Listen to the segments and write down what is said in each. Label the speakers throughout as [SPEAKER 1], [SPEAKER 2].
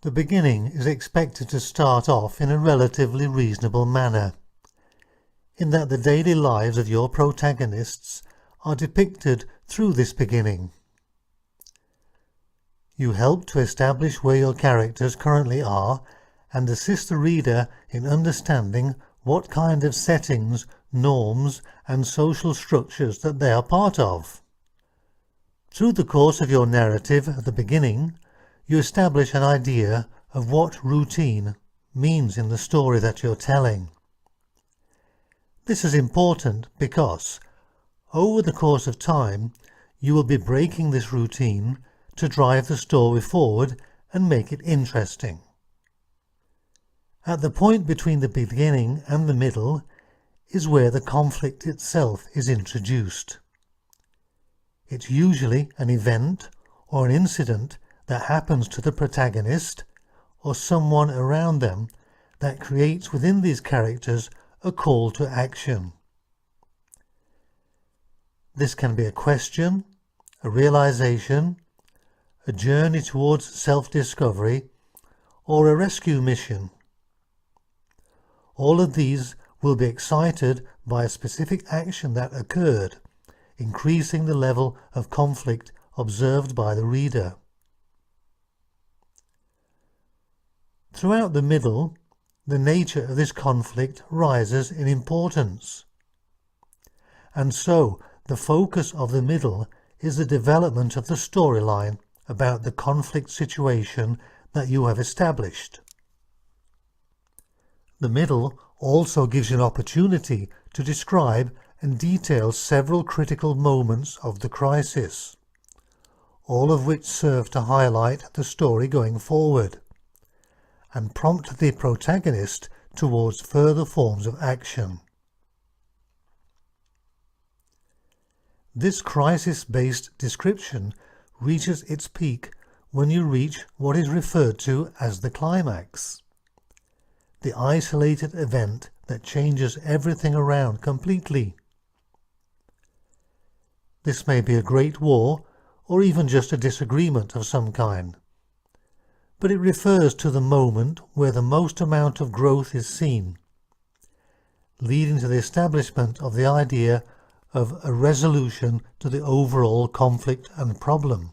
[SPEAKER 1] The beginning is expected to start off in a relatively reasonable manner, in that the daily lives of your protagonists are depicted through this beginning. You help to establish where your characters currently are and assist the reader in understanding what kind of settings, norms and social structures that they are part of. Through the course of your narrative at the beginning, you establish an idea of what routine means in the story that you're telling. This is important because, over the course of time, you will be breaking this routine to drive the story forward and make it interesting. At the point between the beginning and the middle is where the conflict itself is introduced. It's usually an event or an incident that happens to the protagonist or someone around them that creates within these characters a call to action. This can be a question, a realization, a journey towards self-discovery, or a rescue mission. All of these will be excited by a specific action that occurred, increasing the level of conflict observed by the reader. Throughout the middle, the nature of this conflict rises in importance. And so, the focus of the middle is the development of the storyline about the conflict situation that you have established. The middle also gives you an opportunity to describe and detail several critical moments of the crisis, all of which serve to highlight the story going forward and prompt the protagonist towards further forms of action. This crisis-based description reaches its peak when you reach what is referred to as the climax, the isolated event that changes everything around completely. This may be a great war or even just a disagreement of some kind, but it refers to the moment where the most amount of growth is seen, leading to the establishment of the idea of a resolution to the overall conflict and problem.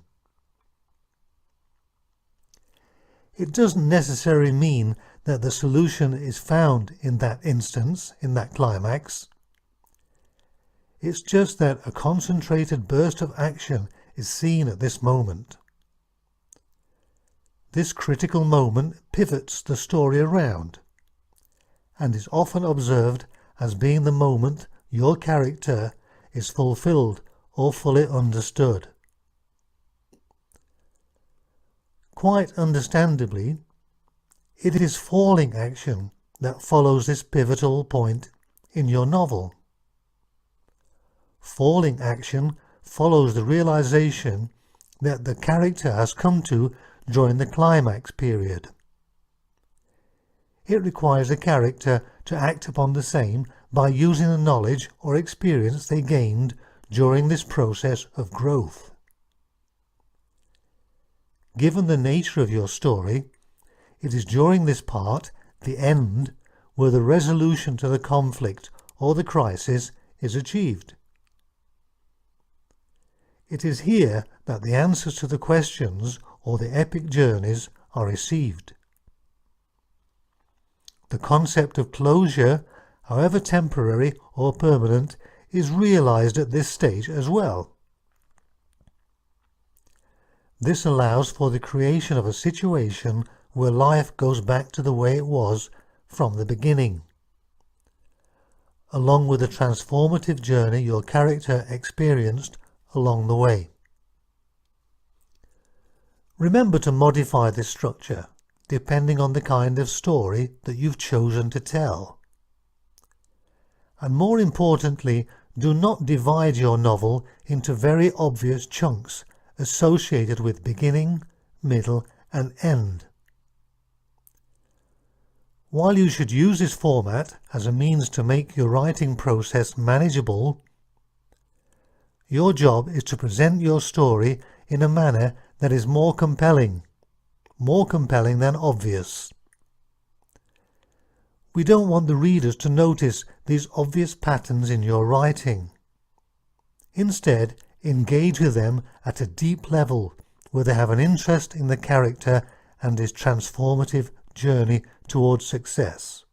[SPEAKER 1] It doesn't necessarily mean that the solution is found in that instance, in that climax. It's just that a concentrated burst of action is seen at this moment. This critical moment pivots the story around and is often observed as being the moment your character is fulfilled or fully understood. Quite understandably, it is falling action that follows this pivotal point in your novel. Falling action follows the realization that the character has come to during the climax period. It requires the character to act upon the same by using the knowledge or experience they gained during this process of growth. Given the nature of your story, it is during this part, the end, where the resolution to the conflict or the crisis is achieved. It is here that the answers to the questions or the epic journeys are received. The concept of closure, however temporary or permanent, is realized at this stage as well. This allows for the creation of a situation where life goes back to the way it was from the beginning, along with the transformative journey your character experienced along the way. Remember to modify this structure depending on the kind of story that you've chosen to tell. And more importantly, do not divide your novel into very obvious chunks associated with beginning, middle, and end. While you should use this format as a means to make your writing process manageable, your job is to present your story in a manner that is more compelling, more compelling than obvious. We don't want the readers to notice these obvious patterns in your writing. Instead, engage with them at a deep level where they have an interest in the character and his transformative journey towards success.